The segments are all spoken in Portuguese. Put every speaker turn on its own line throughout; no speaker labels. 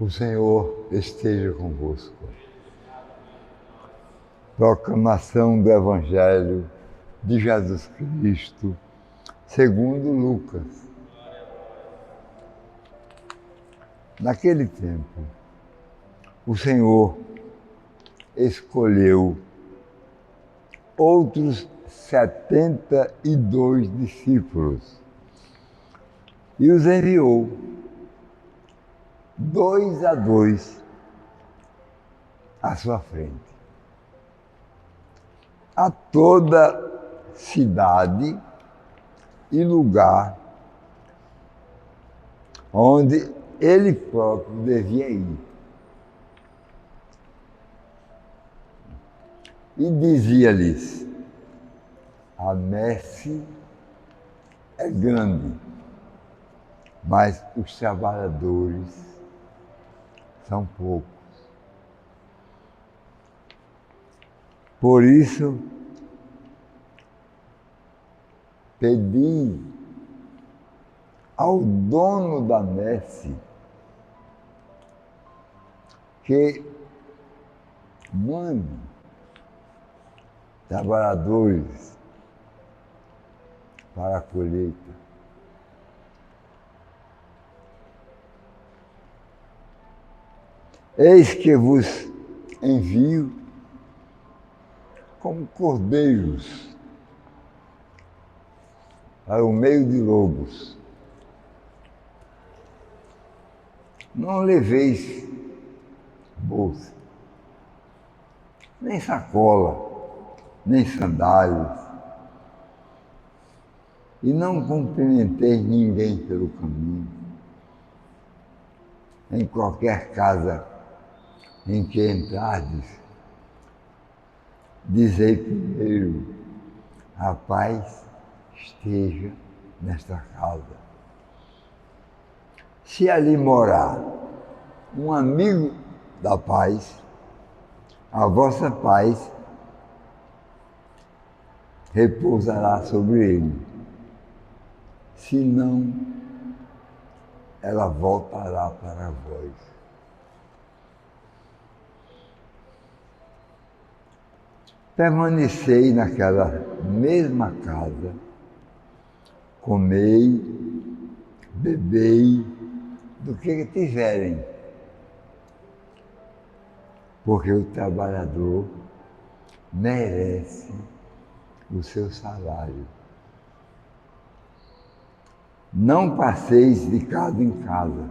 O Senhor esteja convosco. Proclamação do Evangelho de Jesus Cristo, segundo Lucas. Naquele tempo, o Senhor escolheu outros 72 discípulos e os enviou 2 a 2 à sua frente, a toda cidade e lugar onde ele próprio devia ir. E dizia-lhes: a messe é grande, mas os trabalhadores são poucos. Por isso, pedi ao dono da messe que mande trabalhadores para a colheita. Eis que vos envio como cordeiros para o meio de lobos. Não leveis bolsa, nem sacola, nem sandálias, e não cumprimenteis ninguém pelo caminho. Em qualquer casa em que entrardes, dizei primeiro: a paz esteja nesta casa. Se ali morar um amigo da paz, a vossa paz repousará sobre ele. Se não, ela voltará para vós. Permanecei naquela mesma casa, comei, bebei do que tiverem, porque o trabalhador merece o seu salário. Não passeis de casa em casa.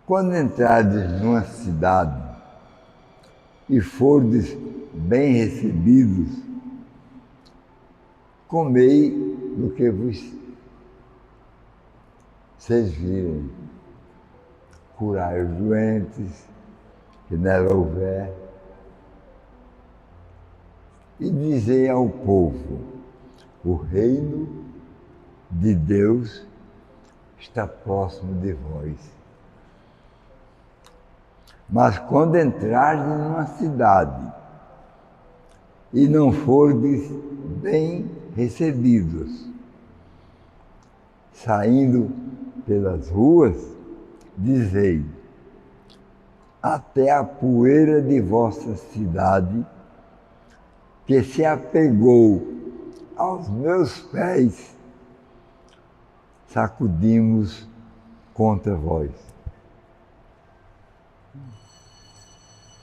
Quando entrardes numa cidade e fordes bem recebidos, comei do que vos servirem, curai os doentes que nela houver, e dizei ao povo: o reino de Deus está próximo de vós. Mas quando entrardes numa cidade e não fordes bem recebidos, saindo pelas ruas, dizei: até a poeira de vossa cidade, que se apegou aos meus pés, sacudimos contra vós.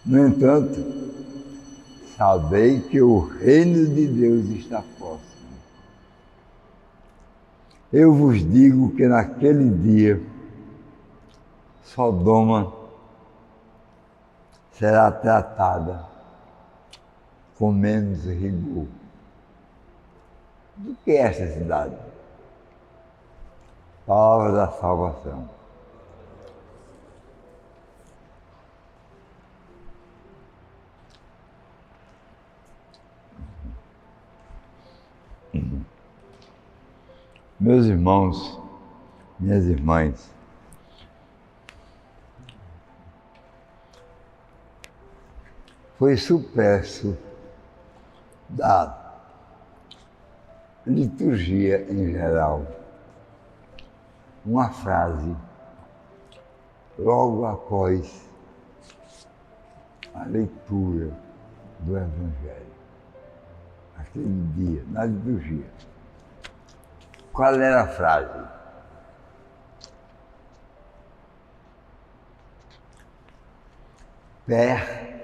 No entanto, sabei que o reino de Deus está próximo. Eu vos digo que naquele dia, Sodoma será tratada com menos rigor do que esta cidade. Palavra da salvação. Meus irmãos, minhas irmãs, foi supresso da liturgia em geral uma frase logo após a leitura do Evangelho, aquele dia, na liturgia. Qual era a frase? Per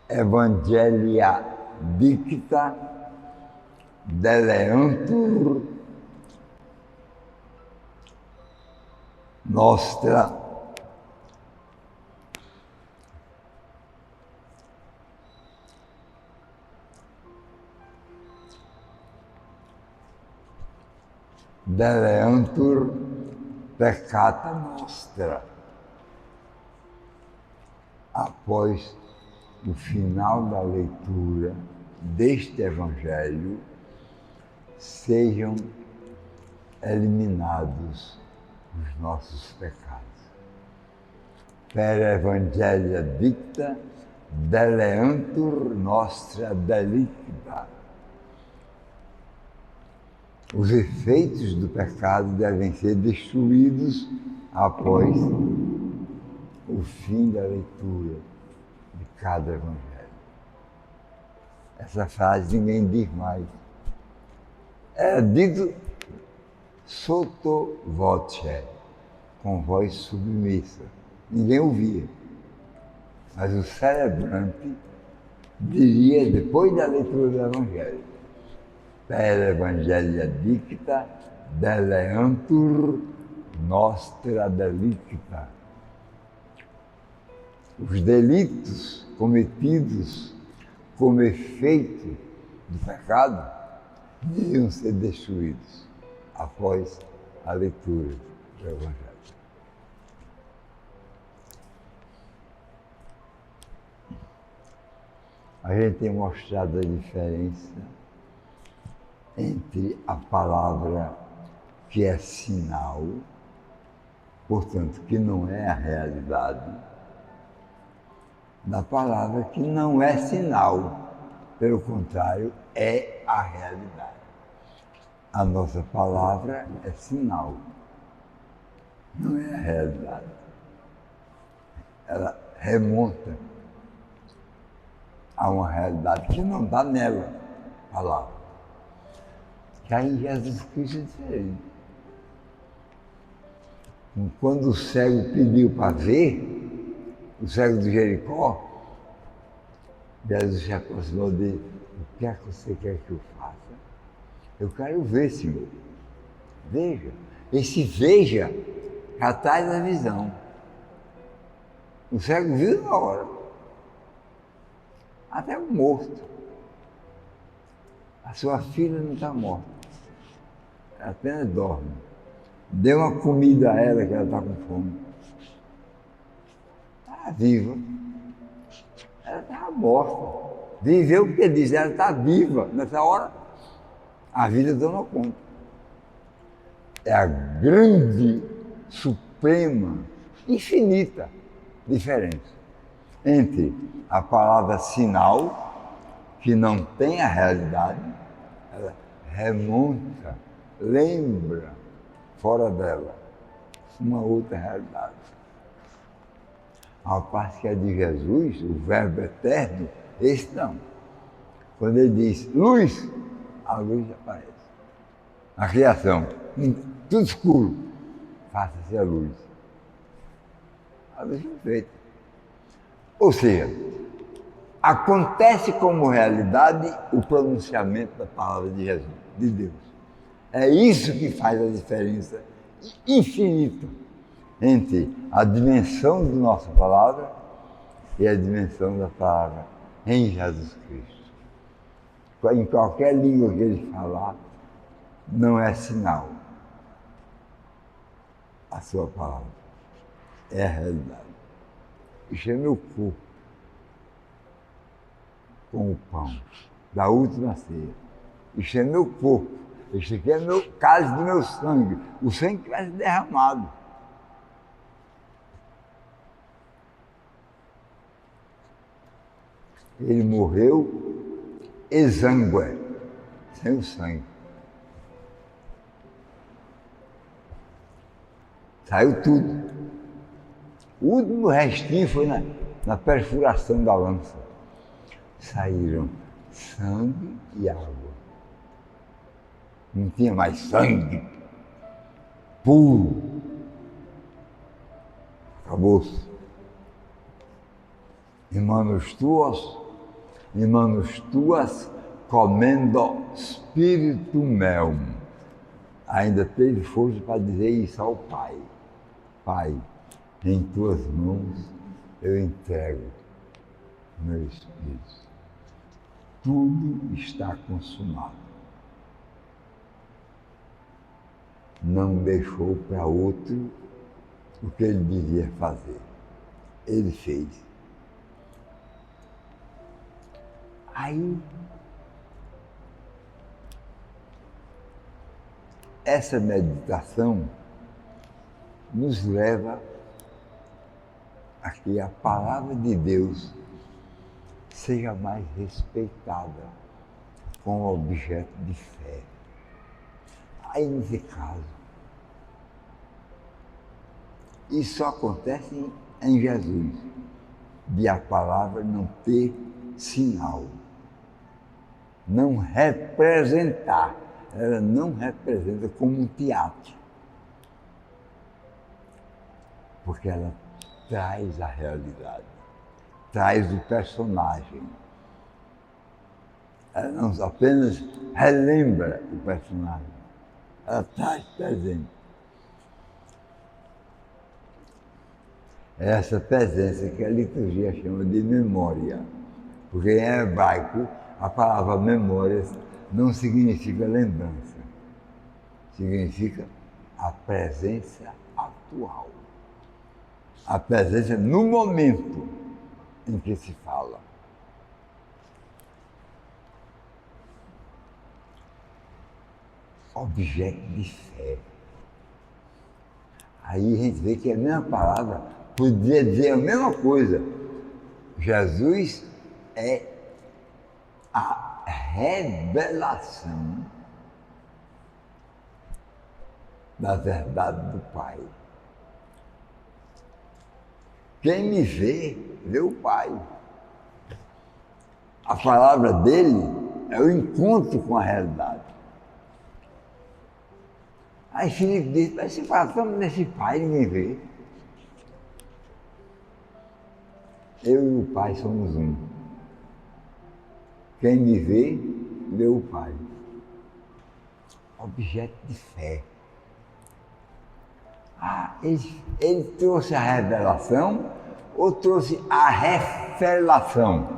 Evangelia dicta deleantur nostra deleantur peccata nostra. Após o final da leitura deste Evangelho, sejam eliminados os nossos pecados. Per Evangelia dicta deleantur nostra delicta. Os efeitos do pecado devem ser destruídos após o fim da leitura de cada Evangelho. Essa frase ninguém diz mais. Era dito sotto voce, com voz submissa. Ninguém ouvia. Mas o celebrante diria, depois da leitura do Evangelho, per Evangelia dicta deleantur nostra delicta. Os delitos cometidos como efeito do pecado deviam ser destruídos após a leitura do Evangelho. A gente tem mostrado a diferença entre a palavra que é sinal, portanto, que não é a realidade, da palavra que não é sinal, pelo contrário, é a realidade. A nossa palavra é sinal, não é a realidade. Ela remonta a uma realidade que não está nela, a palavra. Que aí em Jesus Cristo é diferente. Quando o cego pediu para ver, o cego de Jericó, Jesus se aproximou dele. O que é que você quer que eu faça? Eu quero ver, Senhor. Veja. Esse veja já traz a visão. O cego viu na hora. Até o morto. A sua filha não está morta. Ela apenas dorme. Dê uma comida a ela que ela está com fome. Está viva. Ela estava morta. Viveu porque diz, ela está viva. Nessa hora, a vida toma conta. É a grande, suprema, infinita diferença entre a palavra sinal, que não tem a realidade, ela remonta, lembra, fora dela, uma outra realidade. A parte que é de Jesus, o Verbo eterno, esse não. Quando ele diz luz, a luz aparece. A criação, tudo escuro, faça-se a luz. A luz foi feita. Ou seja, acontece como realidade o pronunciamento da palavra de Jesus, de Deus. É isso que faz a diferença infinita entre a dimensão da nossa palavra e a dimensão da palavra em Jesus Cristo. Em qualquer língua que ele falar, não é sinal a sua palavra, é a realidade. Isso é meu corpo com o pão da última ceia. Isso é meu corpo, isso aqui é meu cálice do meu sangue, o sangue que vai ser derramado. Ele morreu exangue, sem o sangue. Saiu tudo. O último restinho foi na perfuração da lança. Saíram sangue e água. Não tinha mais sangue puro. Acabou-se. Irmãos tuas, comendo espírito meu. Ainda teve força para dizer isso ao Pai. Pai, em tuas mãos eu entrego meu espírito. Tudo está consumado. Não deixou para outro o que ele devia fazer. Ele fez. Aí, essa meditação nos leva a que a palavra de Deus seja mais respeitada como objeto de fé. Aí, nesse caso, isso acontece em Jesus, de a palavra não ter sinal, não representar. Ela não representa como um teatro, porque ela traz a realidade, traz o personagem. Ela não apenas relembra o personagem, ela traz presente. É essa presença que a liturgia chama de memória, porque em hebraico a palavra memória não significa lembrança, significa a presença atual, a presença no momento em que se fala. Objeto de fé. Aí a gente vê que a mesma palavra podia dizer a mesma coisa. Jesus é a revelação da verdade do Pai. Quem me vê, vê o Pai. A palavra dele é o encontro com a realidade. Aí Filipe disse, mas se passamos nesse Pai, ninguém vê. Eu e o Pai somos um. Quem me vê, vê o Pai. Objeto de fé. Ele trouxe a revelação ou trouxe a refelação?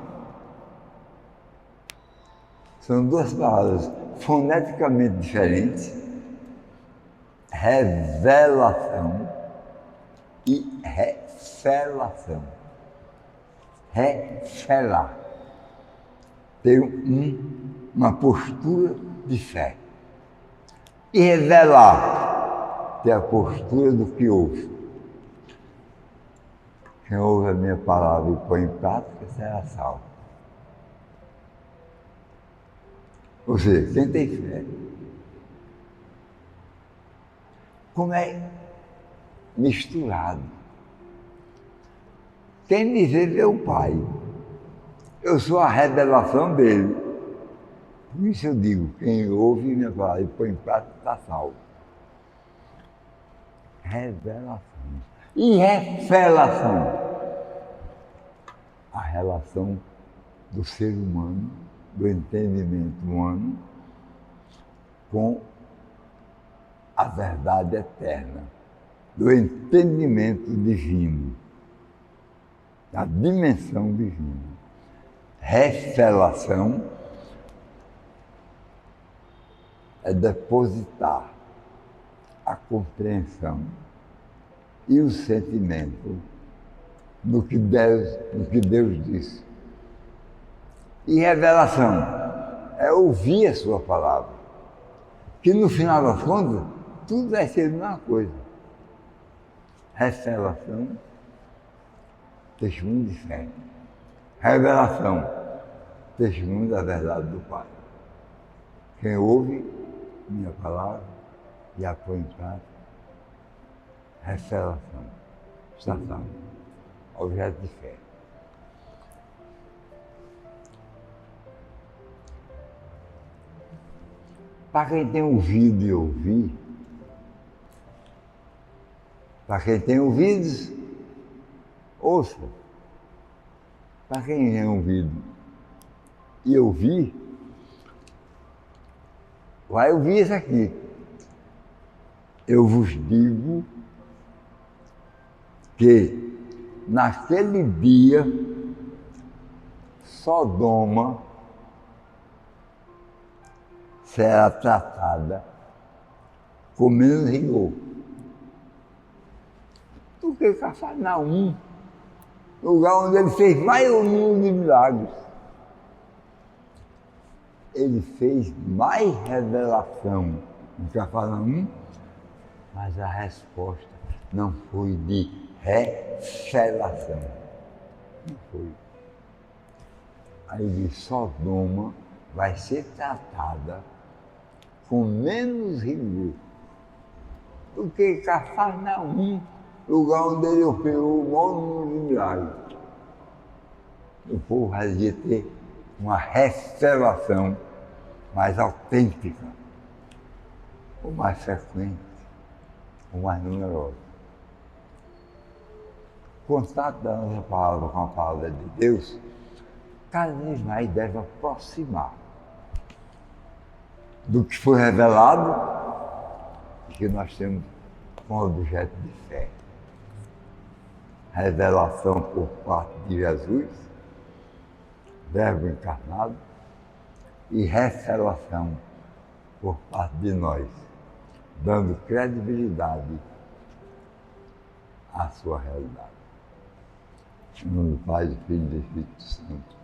São duas palavras foneticamente diferentes. Revelação e refelação. Refelar. Ter uma postura de fé. E revelar, ter a postura do que ouve. Quem ouve a minha palavra e põe em prática será salvo. Ou seja, quem tem fé. Como é misturado. Quem me vê, vê o Pai. Eu sou a revelação dele. Por isso eu digo, quem ouve minha palavra e põe em prática está salvo. Revelação. E refelação. A relação do ser humano, do entendimento humano, com a verdade eterna, do entendimento divino, da dimensão divina. Refelação é depositar a compreensão e o sentimento no que Deus disse. E revelação é ouvir a sua palavra, que no final das contas, tudo vai ser a mesma coisa. Revelação, testemunho de fé. Revelação, testemunho da verdade do Pai. Quem ouve minha palavra e a põe em prática, revelação, está salvo. objeto de fé. Para quem tem ouvido e ouvir, para quem tem ouvidos, ouça. Para quem tem ouvido e ouvir, vai ouvir isso aqui. Eu vos digo que naquele dia Sodoma será tratada com menos rigor do que Cafarnaum, lugar onde ele fez mais um número de milagres. Ele fez mais revelação em Cafarnaum, mas a resposta não foi de revelação. Não foi. Aí de Sodoma vai ser tratada com menos rigor do que Cafarnaum, lugar onde ele operou o maior número de milagres. O povo vai ter uma revelação mais autêntica, ou mais frequente, ou mais numerosa. O contato da nossa palavra com a palavra de Deus cada vez mais deve aproximar do que foi revelado e que nós temos como objeto de fé. Revelação por parte de Jesus, Verbo encarnado, e revelação por parte de nós, dando credibilidade à sua realidade. Em nome do Pai, do Filho e do Espírito Santo.